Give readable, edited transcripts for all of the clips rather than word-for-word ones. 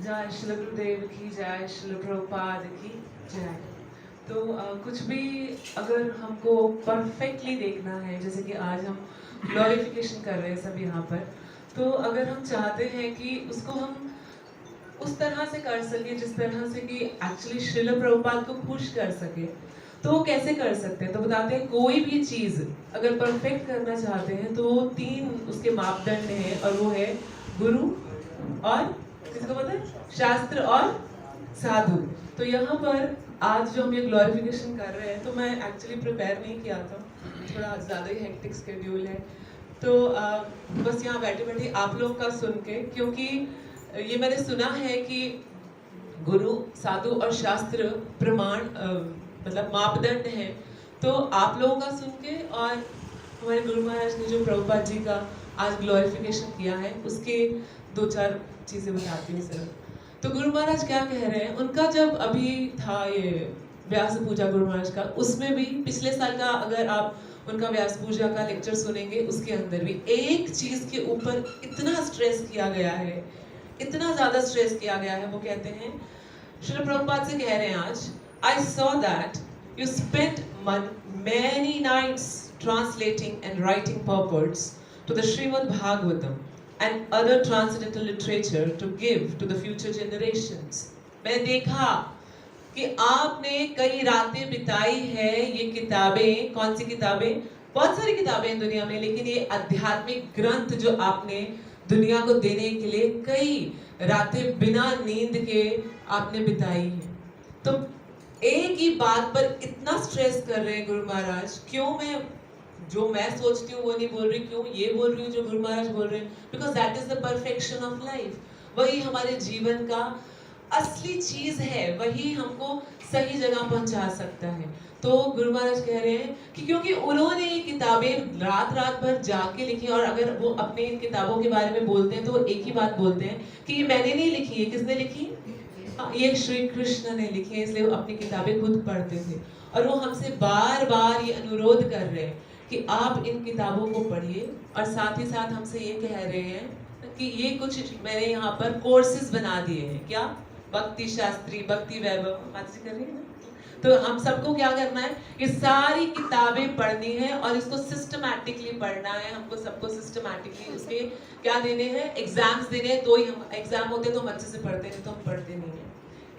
जय श्री गुरुदेव की जय, श्री प्रभुपाद की जय। तो कुछ भी अगर हमको परफेक्टली देखना है, जैसे कि आज हम ग्लोरिफिकेशन कर रहे हैं सब यहाँ पर, तो अगर हम चाहते हैं कि उसको हम उस तरह से कर सके जिस तरह से कि एक्चुअली श्रील प्रभुपाद को खुश कर सके, तो वो कैसे कर सकते हैं? तो बताते हैं कोई भी चीज अगर परफेक्ट करना चाहते हैं तो तीन उसके मापदंड हैं, और वो है गुरु और किसको पता है, शास्त्र और साधु। तो यहाँ पर आज जो हम ये ग्लोरिफिकेशन कर रहे हैं, तो मैं एक्चुअली प्रिपेयर नहीं किया था, थोड़ा ज़्यादा ही हेक्टिक स्केड्यूल है, तो बस यहाँ बैठे बैठे आप लोग का सुन के, क्योंकि ये मैंने सुना है कि गुरु, साधु और शास्त्र प्रमाण मतलब मापदंड है। तो आप लोगों का सुन के और हमारे गुरु महाराज ने जो प्रभुपाद जी का आज ग्लोरिफिकेशन किया है, उसके दो चार चीजें बताती हूँ सिर्फ। तो गुरु महाराज क्या कह रहे हैं, उनका जब अभी था ये व्यास पूजा गुरु महाराज का, उसमें भी पिछले साल का अगर आप उनका व्यास पूजा का लेक्चर सुनेंगे, उसके अंदर भी एक चीज के ऊपर इतना स्ट्रेस किया गया है, इतना ज्यादा स्ट्रेस किया गया है। वो कहते हैं, श्री प्रभुपाद से कह रहे हैं आज, I saw that you spent many nights translating and writing purports to the Srimad Bhagavatam and other transcendental literature to give to the future generations. मैंने देखा कि आपने कई रातें बिताई है ये किताबें, कौन सी किताबें? बहुत सारी किताबें हैं दुनिया में, लेकिन ये आध्यात्मिक ग्रंथ जो आपने दुनिया को देने के लिए कई रातें बिना नींद के आपने बिताई है। तो एक ही बात पर इतना स्ट्रेस कर रहे हैं गुरु महाराज, क्यों जो मैं सोचती हूँ वो नहीं बोल रही, क्यों ये बोल रही हूँ जो गुरु महाराज बोल रहे हैं? Because that is the perfection of life. वही हमारे जीवन का असली चीज है, वही हमको सही जगह पहुंचा सकता है। तो गुरु महाराज कह रहे हैं कि क्योंकि उन्होंने ये किताबें रात रात भर जाके लिखी, और अगर वो अपने इन किताबों के बारे में बोलते हैं तो वो एक ही बात बोलते हैं कि ये मैंने नहीं लिखी है। किसने लिखी? ये श्री कृष्ण ने लिखी है, इसलिए वो अपनी किताबें खुद पढ़ते थे। और वो हमसे बार बार ये अनुरोध कर रहे हैं कि आप इन किताबों को पढ़िए, और साथ ही साथ हमसे ये कह रहे हैं कि ये कुछ मैंने यहाँ पर कोर्सेज बना दिए हैं। क्या? भक्ति शास्त्री, भक्ति वैभव, बात कर रही है ना? तो हम सबको क्या करना है, ये सारी किताबें पढ़नी है और इसको सिस्टमैटिकली पढ़ना है। हमको सबको सिस्टमैटिकली उसके क्या देने हैं, एग्जाम्स देने हैं, तो ही हम एग्जाम होते तो हम अच्छे से पढ़ते हैं, तो हम पढ़ते नहीं है।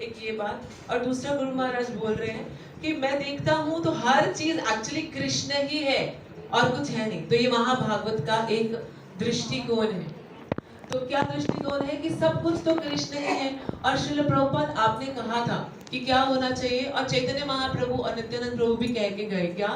एक ये बात। और दूसरा गुरु महाराज बोल रहे हैं कि मैं देखता हूँ तो हर चीज एक्चुअली कृष्ण ही है और कुछ है नहीं। तो ये महाभागवत का एक दृष्टिकोण है। तो क्या दृष्टिकोण है कि सब कुछ तो कृष्ण ही है। और श्रील प्रभुपाद आपने कहा था कि क्या होना चाहिए, और चैतन्य महाप्रभु और नित्यानंद प्रभु भी कह के गए, क्या?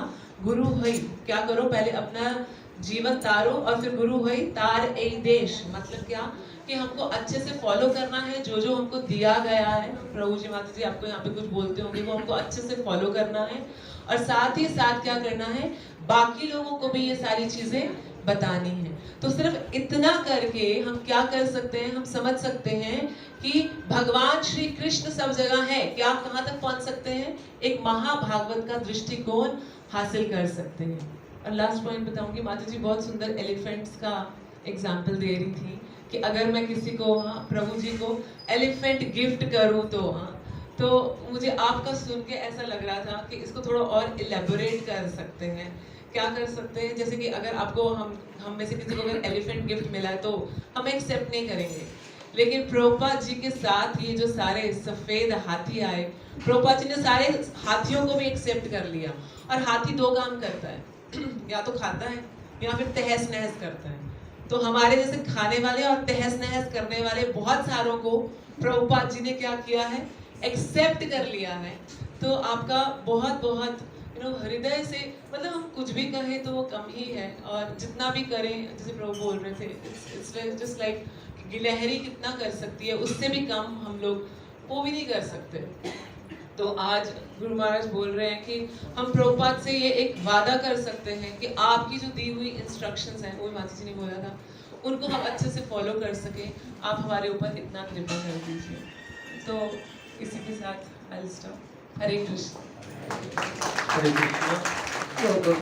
गुरु है, क्या करो, पहले अपना जीवन तारो और फिर गुरु है तार ए देश। मतलब क्या कि हमको अच्छे से फॉलो करना है, जो जो हमको दिया गया है। प्रभु जी, माता जी आपको यहाँ पे कुछ बोलते होंगे, वो हमको अच्छे से फॉलो करना है, और साथ ही साथ क्या करना है, बाकी लोगों को भी ये सारी चीजें बतानी है। तो सिर्फ इतना करके हम क्या कर सकते हैं, हम समझ सकते हैं कि भगवान श्री कृष्ण सब जगह है। क्या आप कहाँ तक पहुंच सकते हैं? एक महाभागवत का दृष्टिकोण हासिल कर सकते हैं। और लास्ट पॉइंट बताऊंगी, माता जी बहुत सुंदर एलिफेंट्स का एग्जाम्पल दे रही थी कि अगर मैं किसी को, प्रभु जी को एलिफेंट गिफ्ट करूं तो मुझे आपका सुन के ऐसा लग रहा था कि इसको थोड़ा और इलेबोरेट कर सकते हैं। क्या कर सकते हैं? जैसे कि अगर आपको हम में से किसी को अगर एलिफेंट गिफ्ट मिला है तो हम एक्सेप्ट नहीं करेंगे, लेकिन प्रभुपाद जी के साथ ये जो सारे सफेद हाथी आए, प्रभुपाद जी ने सारे हाथियों को भी एक्सेप्ट कर लिया। और हाथी दो काम करता है, या तो खाता है या फिर तहस नहस करता है। तो हमारे जैसे खाने वाले और तहस नहस करने वाले बहुत सारों को प्रभुपाद जी ने क्या किया है, एक्सेप्ट कर लिया है। तो आपका बहुत बहुत हृदय से, मतलब हम कुछ भी कहें तो वो कम ही है, और जितना भी करें, जैसे प्रभु बोल रहे थे, इट्स जस्ट लाइक गिलहरी कितना कर सकती है, उससे भी कम हम लोग वो भी नहीं कर सकते। तो आज गुरु महाराज बोल रहे हैं कि हम प्रभुपाद से ये एक वादा कर सकते हैं कि आपकी जो दी हुई इंस्ट्रक्शंस हैं, वो माता जी ने बोला था, उनको हम अच्छे से फॉलो कर सके। आप हमारे ऊपर इतना कृपा कर दीजिए। तो इसी के साथ I will stop. Hare Krishna. Hare Krishna.